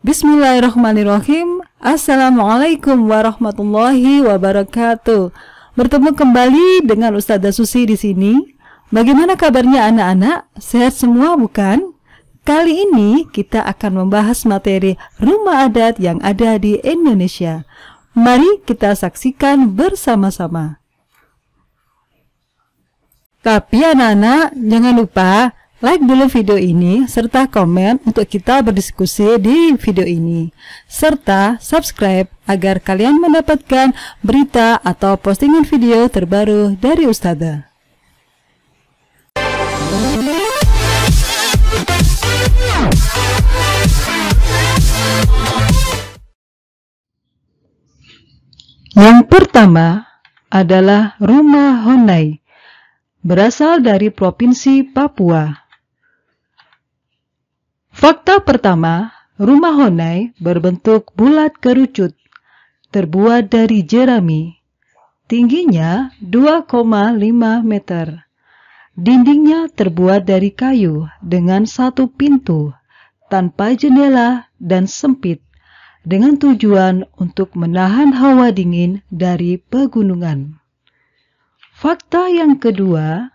Bismillahirrahmanirrahim. Assalamualaikum warahmatullahi wabarakatuh. Bertemu kembali dengan Ustazah Susi di sini. Bagaimana kabarnya anak-anak? Sehat semua bukan? Kali ini kita akan membahas materi rumah adat yang ada di Indonesia. Mari kita saksikan bersama-sama. Tapi anak-anak, jangan lupa like dulu video ini, serta komen untuk kita berdiskusi di video ini. Serta subscribe agar kalian mendapatkan berita atau postingan video terbaru dari Ustazah. Yang pertama adalah rumah Honai, berasal dari Provinsi Papua. Fakta pertama, rumah Honai berbentuk bulat kerucut, terbuat dari jerami. Tingginya 2,5 meter. Dindingnya terbuat dari kayu dengan satu pintu, tanpa jendela dan sempit, dengan tujuan untuk menahan hawa dingin dari pegunungan. Fakta yang kedua,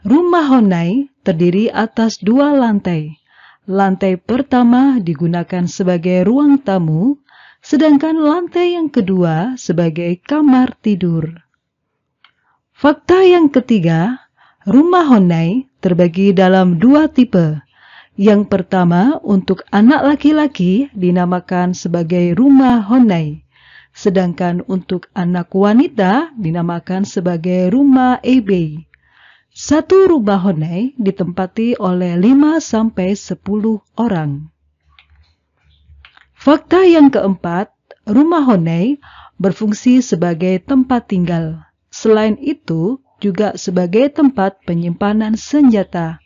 rumah Honai terdiri atas 2 lantai. Lantai pertama digunakan sebagai ruang tamu, sedangkan lantai yang kedua sebagai kamar tidur. Fakta yang ketiga, rumah Honai terbagi dalam 2 tipe. Yang pertama untuk anak laki-laki dinamakan sebagai rumah Honai, sedangkan untuk anak wanita dinamakan sebagai rumah ebei. Satu rumah Honai ditempati oleh 5-10 orang. Fakta yang keempat, rumah Honai berfungsi sebagai tempat tinggal. Selain itu, juga sebagai tempat penyimpanan senjata.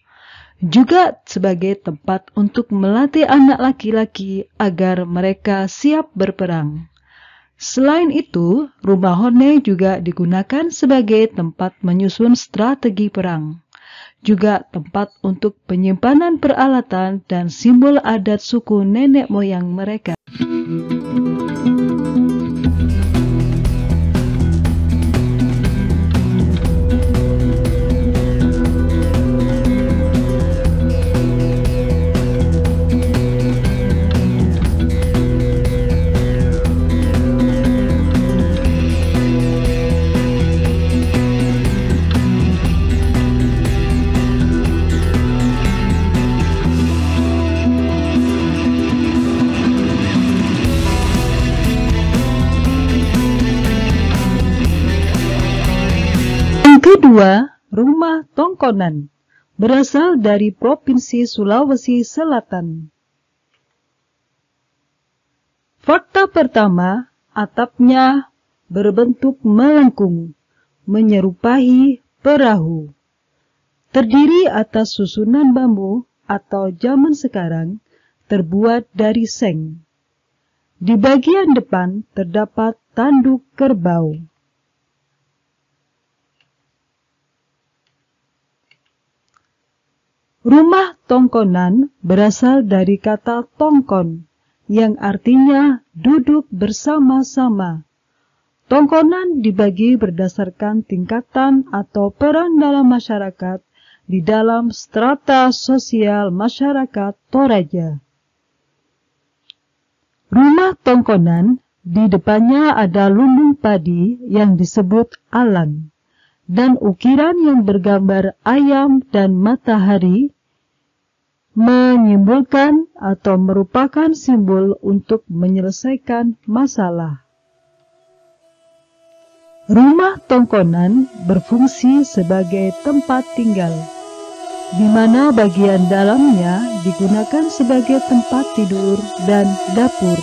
Juga sebagai tempat untuk melatih anak laki-laki agar mereka siap berperang. Selain itu, rumah Honai juga digunakan sebagai tempat menyusun strategi perang. Juga tempat untuk penyimpanan peralatan dan simbol adat suku nenek moyang mereka. Kedua, rumah Tongkonan, berasal dari Provinsi Sulawesi Selatan. Fakta pertama, atapnya berbentuk melengkung, menyerupai perahu. Terdiri atas susunan bambu atau zaman sekarang terbuat dari seng. Di bagian depan terdapat tanduk kerbau. Rumah Tongkonan berasal dari kata tongkon, yang artinya duduk bersama-sama. Tongkonan dibagi berdasarkan tingkatan atau peran dalam masyarakat di dalam strata sosial masyarakat Toraja. Rumah Tongkonan, di depannya ada lumbung padi yang disebut alang, dan ukiran yang bergambar ayam dan matahari menyimbolkan atau merupakan simbol untuk menyelesaikan masalah. Rumah Tongkonan berfungsi sebagai tempat tinggal, di mana bagian dalamnya digunakan sebagai tempat tidur dan dapur.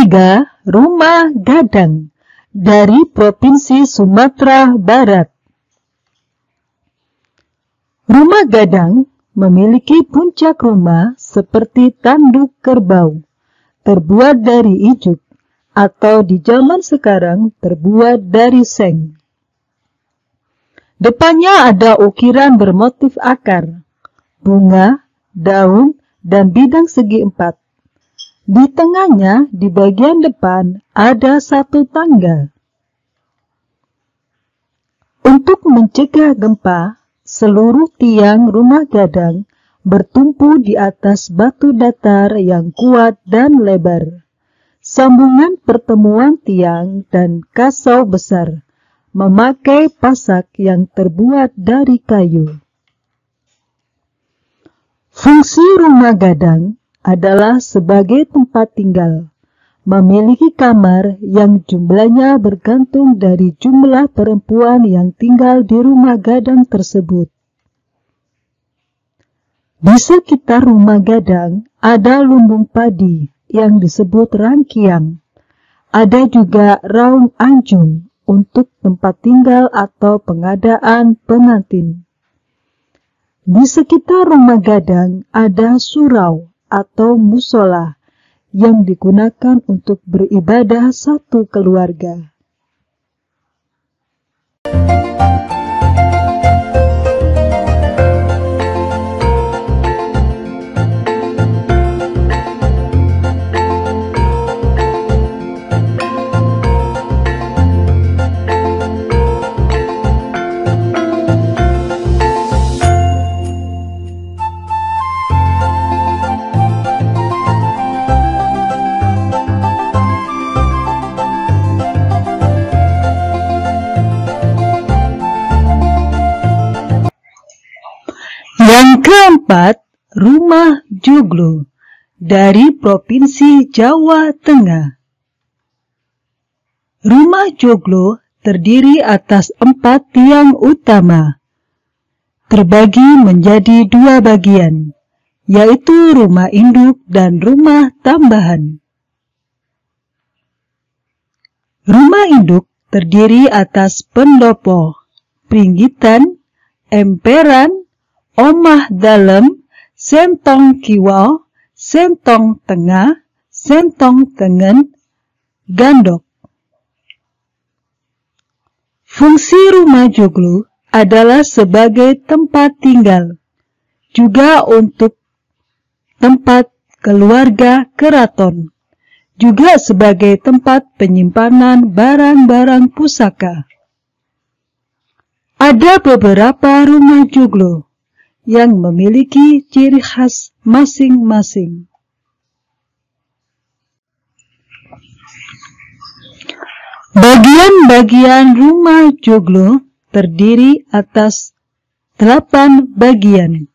ketiga, rumah gadang dari Provinsi Sumatera Barat. Rumah gadang memiliki puncak rumah seperti tanduk kerbau, terbuat dari ijuk, atau di zaman sekarang terbuat dari seng. Depannya ada ukiran bermotif akar, bunga, daun, dan bidang segi 4. Di tengahnya, di bagian depan, ada satu tangga. Untuk mencegah gempa, seluruh tiang rumah gadang bertumpu di atas batu datar yang kuat dan lebar. Sambungan pertemuan tiang dan kasau besar memakai pasak yang terbuat dari kayu. Fungsi rumah gadang adalah sebagai tempat tinggal, memiliki kamar yang jumlahnya bergantung dari jumlah perempuan yang tinggal di rumah gadang tersebut. Di sekitar rumah gadang ada lumbung padi yang disebut rangkiang. Ada juga raung anjung untuk tempat tinggal atau pengadaan pengantin. Di sekitar rumah gadang ada surau atau musola yang digunakan untuk beribadah satu keluarga. Yang keempat, rumah joglo dari Provinsi Jawa Tengah. Rumah joglo terdiri atas 4 tiang utama, terbagi menjadi 2 bagian, yaitu rumah induk dan rumah tambahan. Rumah induk terdiri atas pendopo, pringgitan, emperan, omah dalem, sentong kiwa, sentong tengah, sentong tengen, gandok. Fungsi rumah joglo adalah sebagai tempat tinggal, juga untuk tempat keluarga keraton, juga sebagai tempat penyimpanan barang-barang pusaka. Ada beberapa rumah joglo yang memiliki ciri khas masing-masing. Bagian-bagian rumah joglo terdiri atas 8 bagian.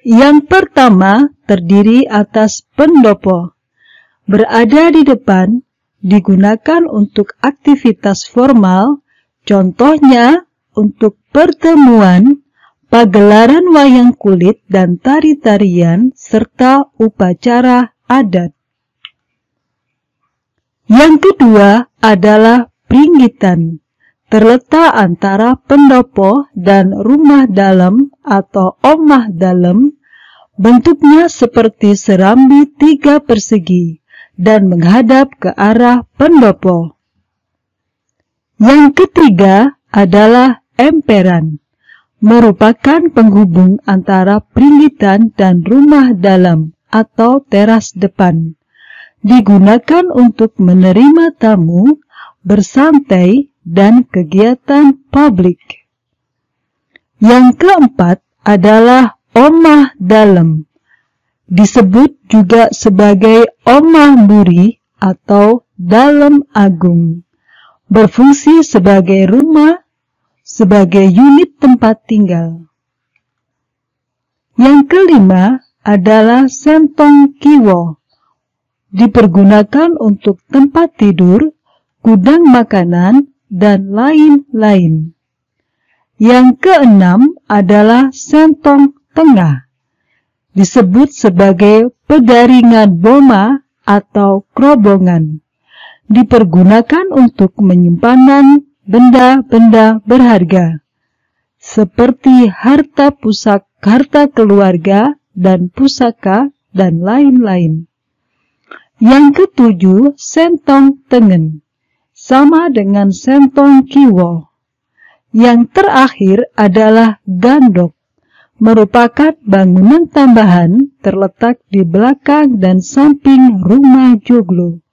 Yang pertama terdiri atas pendopo, berada di depan, digunakan untuk aktivitas formal, contohnya untuk pertemuan, pagelaran wayang kulit dan tari-tarian, serta upacara adat. Yang kedua adalah pringgitan, terletak antara pendopo dan rumah dalem atau omah dalem, bentuknya seperti serambi 3 persegi dan menghadap ke arah pendopo. Yang ketiga adalah emperan, merupakan penghubung antara pringgitan dan rumah dalam atau teras depan, digunakan untuk menerima tamu, bersantai, dan kegiatan publik. Yang keempat adalah omah dalem, disebut juga sebagai omah muri atau dalem agung, berfungsi sebagai rumah, sebagai unit tempat tinggal. Yang kelima adalah sentong kiwo, dipergunakan untuk tempat tidur, gudang makanan, dan lain-lain. Yang keenam adalah sentong tengah, disebut sebagai pedaringan boma atau krobongan. Dipergunakan untuk penyimpanan benda-benda berharga, seperti harta keluarga dan pusaka dan lain-lain. Yang ketujuh, sentong tengen, sama dengan sentong kiwo. Yang terakhir adalah gandok, merupakan bangunan tambahan terletak di belakang dan samping rumah joglo.